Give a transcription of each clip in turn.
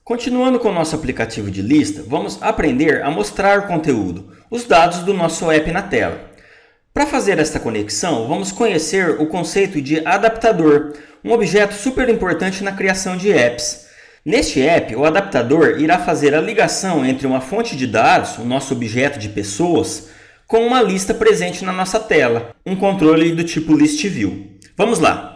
Continuando com o nosso aplicativo de lista, vamos aprender a mostrar o conteúdo, os dados do nosso app na tela. Para fazer esta conexão, vamos conhecer o conceito de adaptador, um objeto super importante na criação de apps. Neste app, o adaptador irá fazer a ligação entre uma fonte de dados, o nosso objeto de pessoas, com uma lista presente na nossa tela, um controle do tipo ListView. Vamos lá!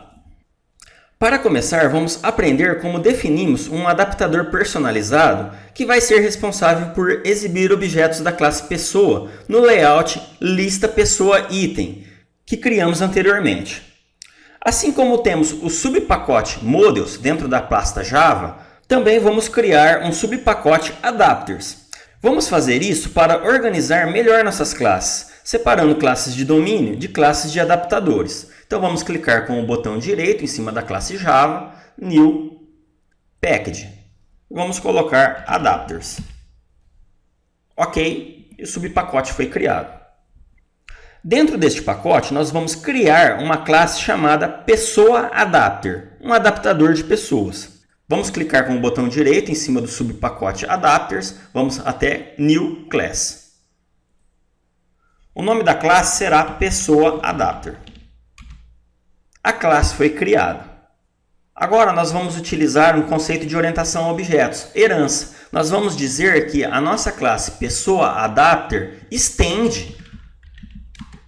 Para começar, vamos aprender como definimos um adaptador personalizado que vai ser responsável por exibir objetos da classe pessoa no layout lista pessoa item que criamos anteriormente. Assim como temos o subpacote models dentro da pasta Java, também vamos criar um subpacote adapters. Vamos fazer isso para organizar melhor nossas classes, separando classes de domínio de classes de adaptadores. Então vamos clicar com o botão direito em cima da classe Java, New Package. Vamos colocar Adapters. Ok, e o subpacote foi criado. Dentro deste pacote, nós vamos criar uma classe chamada Pessoa Adapter, um adaptador de pessoas. Vamos clicar com o botão direito em cima do subpacote Adapters, vamos até New Class. O nome da classe será Pessoa Adapter. A classe foi criada. Agora nós vamos utilizar um conceito de orientação a objetos, herança. Nós vamos dizer que a nossa classe Pessoa Adapter estende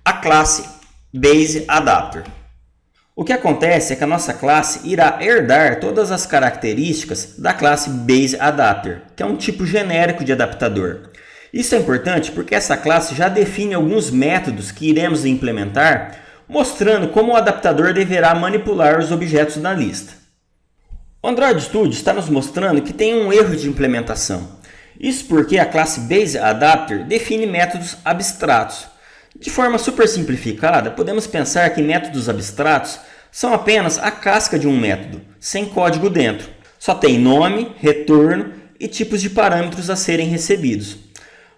a classe Base Adapter. O que acontece é que a nossa classe irá herdar todas as características da classe Base Adapter, que é um tipo genérico de adaptador. Isso é importante porque essa classe já define alguns métodos que iremos implementar, mostrando como o adaptador deverá manipular os objetos da lista. O Android Studio está nos mostrando que tem um erro de implementação. Isso porque a classe Base Adapter define métodos abstratos. De forma super simplificada, podemos pensar que métodos abstratos são apenas a casca de um método, sem código dentro. Só tem nome, retorno e tipos de parâmetros a serem recebidos.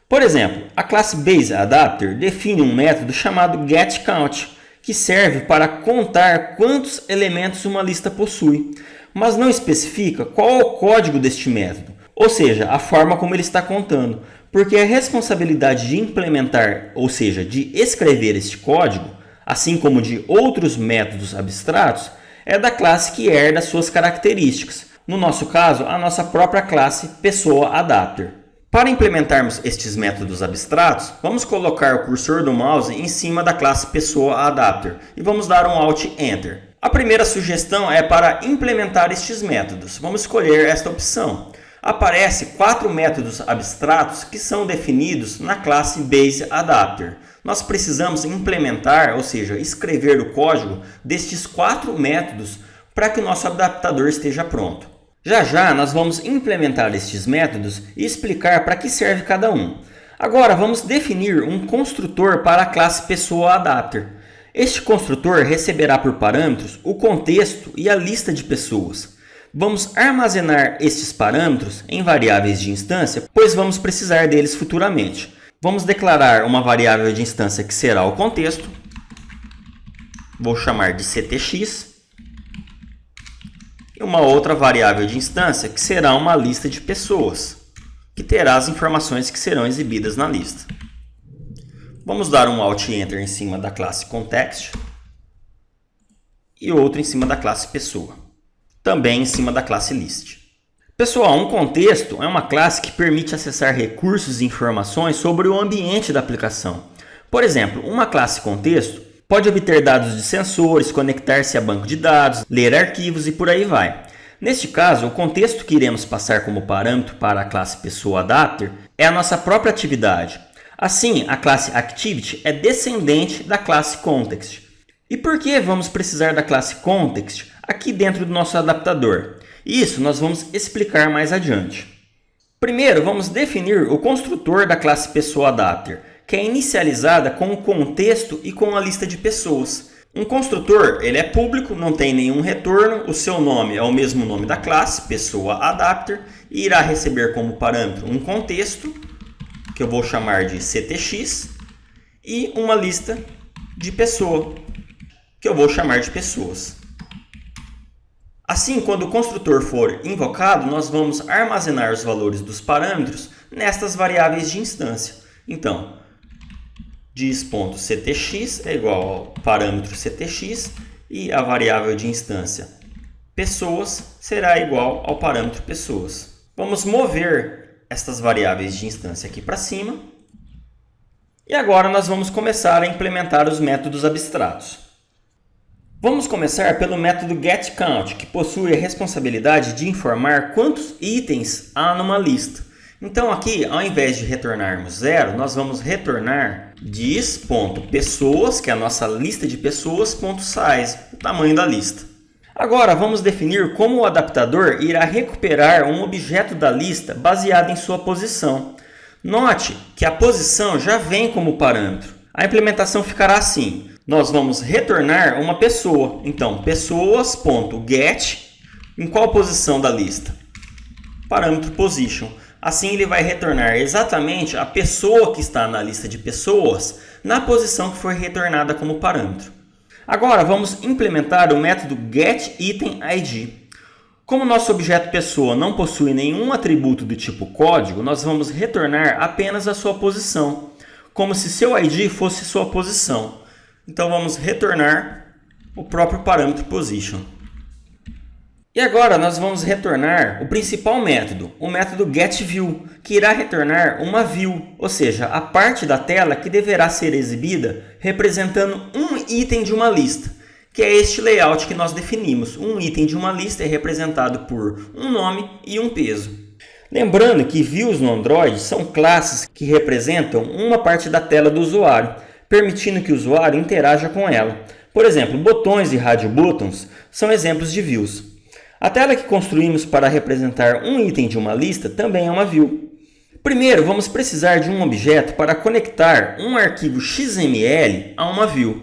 Por exemplo, a classe Base Adapter define um método chamado getCount, que serve para contar quantos elementos uma lista possui, mas não especifica qual é o código deste método, ou seja, a forma como ele está contando, porque a responsabilidade de implementar, ou seja, de escrever este código, assim como de outros métodos abstratos, é da classe que herda suas características, no nosso caso, a nossa própria classe Pessoa Adapter. Para implementarmos estes métodos abstratos, vamos colocar o cursor do mouse em cima da classe Pessoa Adapter e vamos dar um Alt Enter. A primeira sugestão é para implementar estes métodos. Vamos escolher esta opção. Aparece 4 métodos abstratos que são definidos na classe Base Adapter. Nós precisamos implementar, ou seja, escrever o código destes 4 métodos para que o nosso adaptador esteja pronto. Já já nós vamos implementar estes métodos e explicar para que serve cada um. Agora vamos definir um construtor para a classe Pessoa Adapter. Este construtor receberá por parâmetros o contexto e a lista de pessoas. Vamos armazenar estes parâmetros em variáveis de instância, pois vamos precisar deles futuramente. Vamos declarar uma variável de instância que será o contexto. Vou chamar de CTX. E uma outra variável de instância que será uma lista de pessoas, que terá as informações que serão exibidas na lista. Vamos dar um Alt Enter em cima da classe Context e outro em cima da classe Pessoa, também em cima da classe List. Pessoal, um contexto é uma classe que permite acessar recursos e informações sobre o ambiente da aplicação. Por exemplo, uma classe contexto pode obter dados de sensores, conectar-se a banco de dados, ler arquivos e por aí vai. Neste caso, o contexto que iremos passar como parâmetro para a classe Pessoa Adapter é a nossa própria atividade. Assim, a classe Activity é descendente da classe Context. E por que vamos precisar da classe Context aqui dentro do nosso adaptador? Isso nós vamos explicar mais adiante. Primeiro, vamos definir o construtor da classe Pessoa Adapter, que é inicializada com o contexto e com a lista de pessoas. Um construtor ele é público, não tem nenhum retorno, o seu nome é o mesmo nome da classe, Pessoa Adapter, e irá receber como parâmetro um contexto, que eu vou chamar de CTX, e uma lista de pessoa, que eu vou chamar de pessoas. Assim, quando o construtor for invocado, nós vamos armazenar os valores dos parâmetros nestas variáveis de instância. Então, dis.ctx é igual ao parâmetro ctx e a variável de instância pessoas será igual ao parâmetro pessoas. Vamos mover estas variáveis de instância aqui para cima. E agora nós vamos começar a implementar os métodos abstratos. Vamos começar pelo método getCount, que possui a responsabilidade de informar quantos itens há numa lista. Então aqui, ao invés de retornarmos 0, nós vamos retornar dis.pessoas, que é a nossa lista de pessoas, .size, o tamanho da lista. Agora vamos definir como o adaptador irá recuperar um objeto da lista baseado em sua posição. Note que a posição já vem como parâmetro. A implementação ficará assim. Nós vamos retornar uma pessoa. Então, pessoas.get, em qual posição da lista? Parâmetro position. Assim, ele vai retornar exatamente a pessoa que está na lista de pessoas na posição que foi retornada como parâmetro. Agora, vamos implementar o método getItemID. Como nosso objeto pessoa não possui nenhum atributo do tipo código, nós vamos retornar apenas a sua posição, como se seu ID fosse sua posição. Então vamos retornar o próprio parâmetro position. E agora nós vamos retornar o principal método, o método getView, que irá retornar uma view, ou seja, a parte da tela que deverá ser exibida representando um item de uma lista, que é este layout que nós definimos. Um item de uma lista é representado por um nome e um peso. Lembrando que views no Android são classes que representam uma parte da tela do usuário, permitindo que o usuário interaja com ela. Por exemplo, botões e radio buttons são exemplos de views. A tela que construímos para representar um item de uma lista também é uma view. Primeiro, vamos precisar de um objeto para conectar um arquivo XML a uma view.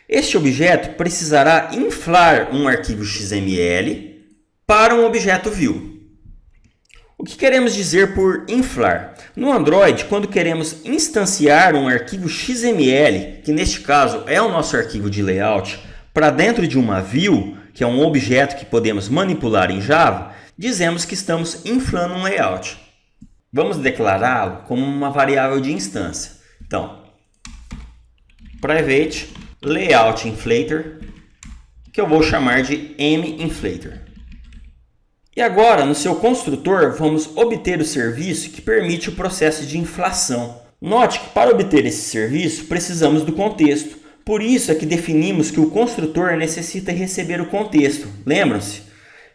Este objeto precisará inflar um arquivo XML para um objeto view. O que queremos dizer por inflar? No Android, quando queremos instanciar um arquivo XML, que neste caso é o nosso arquivo de layout, para dentro de uma view, que é um objeto que podemos manipular em Java, dizemos que estamos inflando um layout. Vamos declará-lo como uma variável de instância. Então, private layout inflator, que eu vou chamar de minflator. E agora, no seu construtor, vamos obter o serviço que permite o processo de inflação. Note que para obter esse serviço, precisamos do contexto. Por isso é que definimos que o construtor necessita receber o contexto. Lembram-se?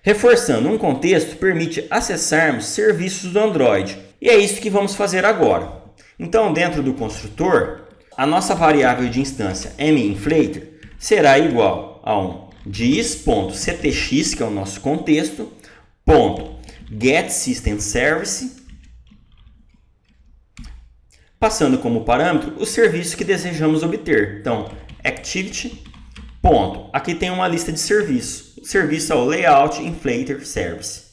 Reforçando, um contexto permite acessarmos serviços do Android. E é isso que vamos fazer agora. Então, dentro do construtor, a nossa variável de instância minflator será igual a um dis.ctx, que é o nosso contexto, .getSystemService, passando como parâmetro o serviço que desejamos obter. Então, activity, aqui tem uma lista de serviços. O serviço é o layout inflator service.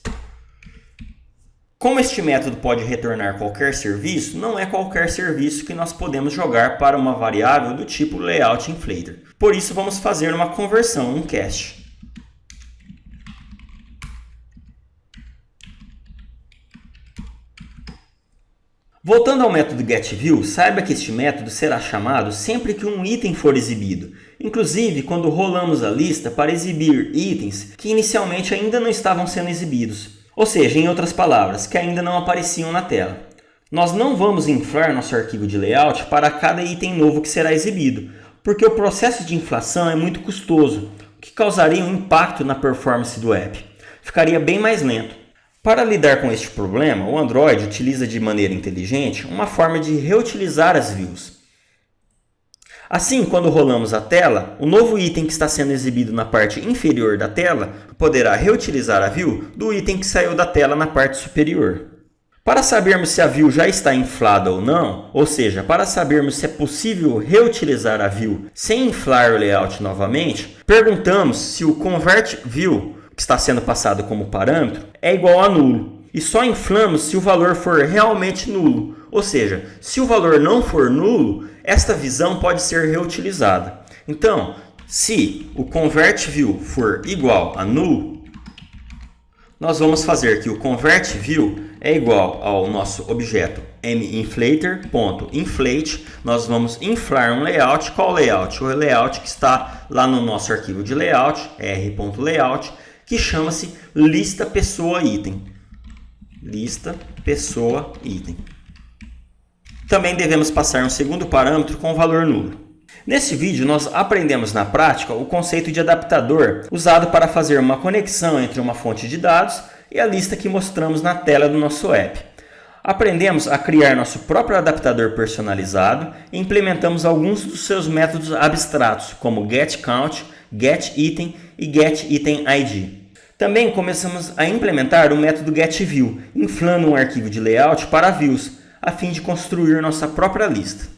Como este método pode retornar qualquer serviço, não é qualquer serviço que nós podemos jogar para uma variável do tipo layout inflator. Por isso, vamos fazer uma conversão, um cast. Voltando ao método getView, saiba que este método será chamado sempre que um item for exibido, inclusive quando rolamos a lista para exibir itens que inicialmente ainda não estavam sendo exibidos, ou seja, em outras palavras, que ainda não apareciam na tela. Nós não vamos inflar nosso arquivo de layout para cada item novo que será exibido, porque o processo de inflação é muito custoso, o que causaria um impacto na performance do app. Ficaria bem mais lento. Para lidar com este problema, o Android utiliza de maneira inteligente uma forma de reutilizar as views. Assim, quando rolamos a tela, o novo item que está sendo exibido na parte inferior da tela poderá reutilizar a view do item que saiu da tela na parte superior. Para sabermos se a view já está inflada ou não, ou seja, para sabermos se é possível reutilizar a view sem inflar o layout novamente, perguntamos se o convertView, que está sendo passado como parâmetro, é igual a nulo. E só inflamos se o valor for realmente nulo. Ou seja, se o valor não for nulo, esta visão pode ser reutilizada. Então, se o convertView for igual a null, nós vamos fazer que o convertView é igual ao nosso objeto minflator.inflate. Nós vamos inflar um layout. Qual layout? O layout que está lá no nosso arquivo de layout, r.layout, que chama-se lista pessoa item. Lista pessoa item. Também devemos passar um segundo parâmetro com valor nulo. Nesse vídeo, nós aprendemos na prática o conceito de adaptador usado para fazer uma conexão entre uma fonte de dados e a lista que mostramos na tela do nosso app. Aprendemos a criar nosso próprio adaptador personalizado e implementamos alguns dos seus métodos abstratos, como getCount, getItem e getItemID. Também começamos a implementar o método getView, inflando um arquivo de layout para views, a fim de construir nossa própria lista.